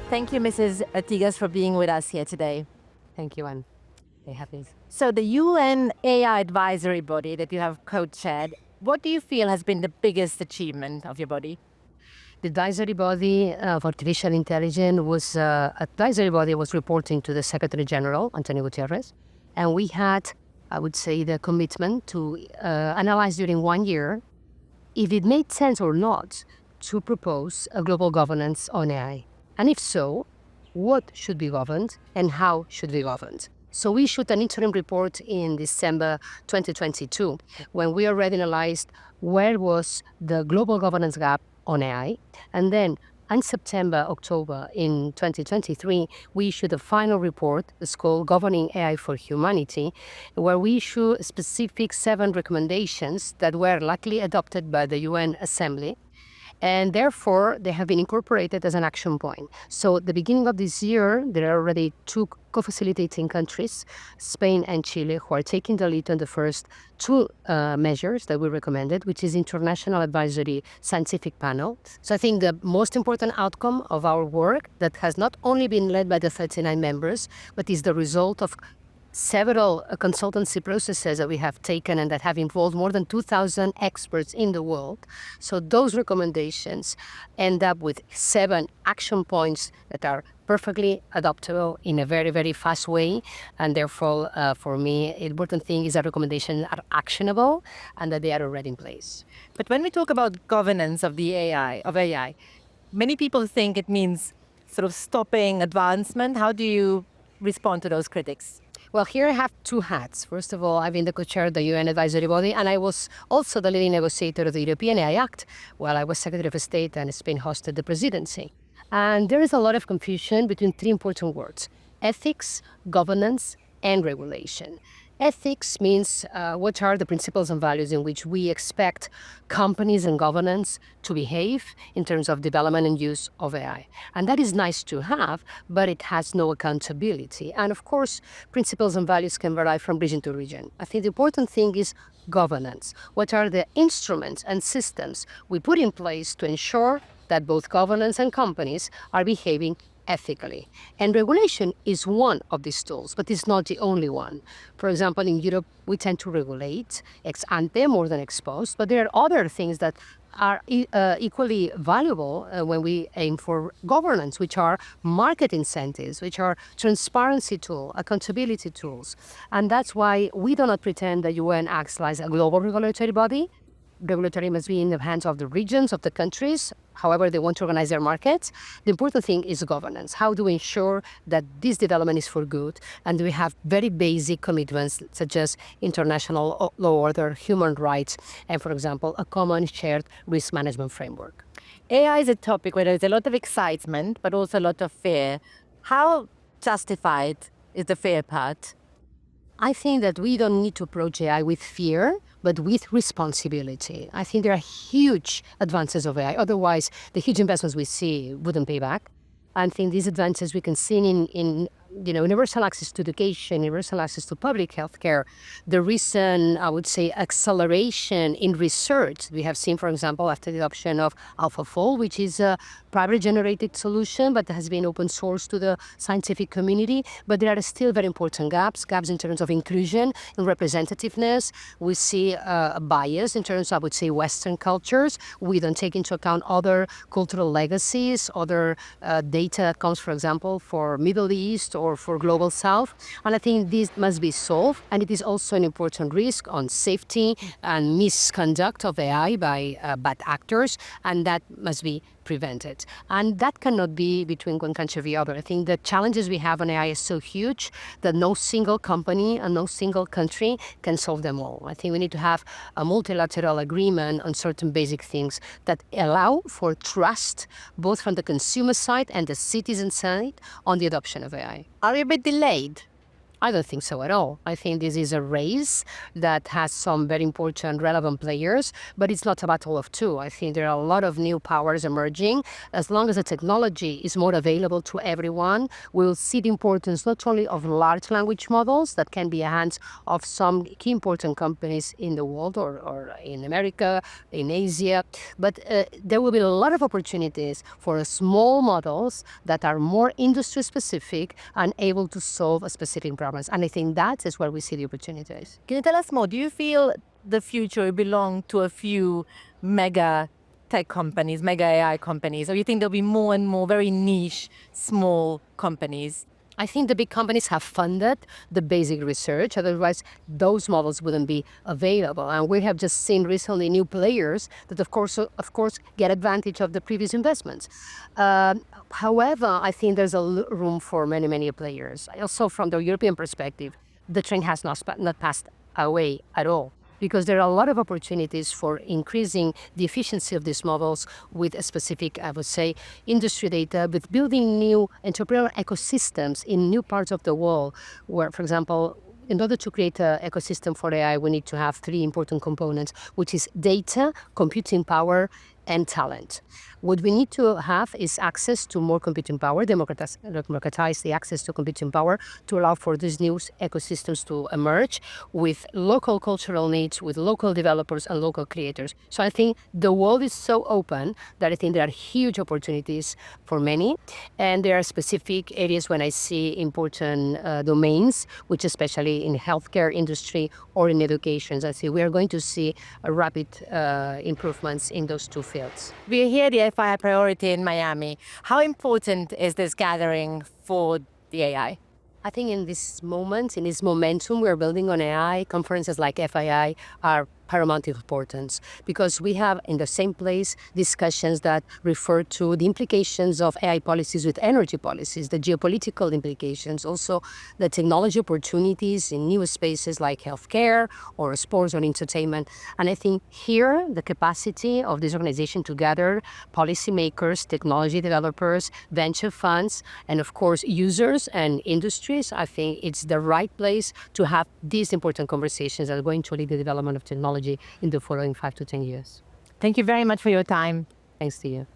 Thank you, Mrs. Artigas, for being with us here today. Thank you, Anne. Very happy. So the UN AI advisory body that you have co-chaired, what do you feel has been the biggest achievement of your body? The advisory body of artificial intelligence was reporting to the Secretary General, Antonio Guterres, and we had, I would say, the commitment to analyze during 1 year if it made sense or not to propose a global governance on AI. And if so, what should be governed and how should be governed? So we issued an interim report in December 2022 when we already analyzed where was the global governance gap on AI. And then in September, October in 2023, we issued a final report. It's called Governing AI for Humanity, where we issue specific 7 recommendations that were luckily adopted by the UN Assembly. And therefore, they have been incorporated as an action point. So at the beginning of this year, there are already 2 co-facilitating countries, Spain and Chile, who are taking the lead on the first 2 measures that we recommended, which is International Advisory Scientific Panel. So I think the most important outcome of our work that has not only been led by the 39 members, but is the result of several consultancy processes that we have taken and that have involved more than 2,000 experts in the world. So those recommendations end up with 7 action points that are perfectly adoptable in a very, very fast way. And therefore, for me, the important thing is that recommendations are actionable and that they are already in place. But when we talk about governance of AI, many people think it means sort of stopping advancement. How do you respond to those critics? Well, here I have 2 hats. First of all, I've been the co-chair of the UN advisory body, and I was also the leading negotiator of the European AI Act while I was Secretary of State and Spain hosted the presidency. And there is a lot of confusion between 3 important words: ethics, governance, and regulation. Ethics means what are the principles and values in which we expect companies and governance to behave in terms of development and use of AI. And that is nice to have, but it has no accountability. And of course, principles and values can vary from region to region. I think the important thing is governance. What are the instruments and systems we put in place to ensure that both governance and companies are behaving ethically? And regulation is one of these tools, but it's not the only one. For example, in Europe, we tend to regulate ex ante more than ex post, but there are other things that are equally valuable when we aim for governance, which are market incentives, which are transparency tools, accountability tools. And that's why we do not pretend that UN acts like a global regulatory body. Regulatory must be in the hands of the regions, of the countries, however they want to organize their markets. The important thing is governance. How do we ensure that this development is for good? And we have very basic commitments such as international law order, human rights, and for example, a common shared risk management framework. AI is a topic where there's a lot of excitement, but also a lot of fear. How justified is the fear part? I think that we don't need to approach AI with fear, but with responsibility. I think there are huge advances of AI. Otherwise, the huge investments we see wouldn't pay back. I think these advances we can see in universal access to education, universal access to public health care, the recent, I would say, acceleration in research. We have seen, for example, after the adoption of AlphaFold, which is a privately generated solution, but has been open source to the scientific community. But there are still very important gaps in terms of inclusion and representativeness. We see a bias in terms of, I would say, Western cultures. We don't take into account other cultural legacies, other data that comes, for example, for Middle East or for Global South. And I think this must be solved. And it is also an important risk on safety and misconduct of AI by bad actors. And that must be prevented. And that cannot be between one country or the other. I think the challenges we have on AI is so huge that no single company and no single country can solve them all. I think we need to have a multilateral agreement on certain basic things that allow for trust, both from the consumer side and the citizen side, on the adoption of AI. Are we a bit delayed? I don't think so at all. I think this is a race that has some very important, relevant players, but it's not a battle of two. I think there are a lot of new powers emerging. As long as the technology is more available to everyone, we'll see the importance not only of large language models that can be a hands of some key important companies in the world or in America, in Asia, but there will be a lot of opportunities for small models that are more industry specific and able to solve a specific problems. And I think that is where we see the opportunities. Can you tell us more? Do you feel the future will belong to a few mega tech companies, mega AI companies, or you think there'll be more and more very niche, small companies? I think the big companies have funded the basic research, otherwise those models wouldn't be available. And we have just seen recently new players that of course get advantage of the previous investments. However, I think there's a room for many players. Also from the European perspective, the train has not passed away at all, because there are a lot of opportunities for increasing the efficiency of these models with a specific, I would say, industry data, with building new entrepreneurial ecosystems in new parts of the world where, for example, in order to create an ecosystem for AI, we need to have three important components, which is data, computing power, and talent. What we need to have is access to more computing power, democratize the access to computing power to allow for these new ecosystems to emerge with local cultural needs, with local developers and local creators. So I think the world is so open that I think there are huge opportunities for many. And there are specific areas when I see important domains, which especially in healthcare industry or in education, I see we are going to see a rapid improvements in those two fields. We hear the FII priority in Miami. How important is this gathering for the AI? I think in this moment, in this momentum we're building on AI, conferences like FII are paramount importance, because we have in the same place discussions that refer to the implications of AI policies with energy policies, the geopolitical implications, also the technology opportunities in new spaces like healthcare or sports or entertainment. And I think here the capacity of this organization to gather policymakers, technology developers, venture funds, and of course users and industries, I think it's the right place to have these important conversations that are going to lead the development of technology in the following 5 to 10 years. Thank you very much for your time. Thanks to you.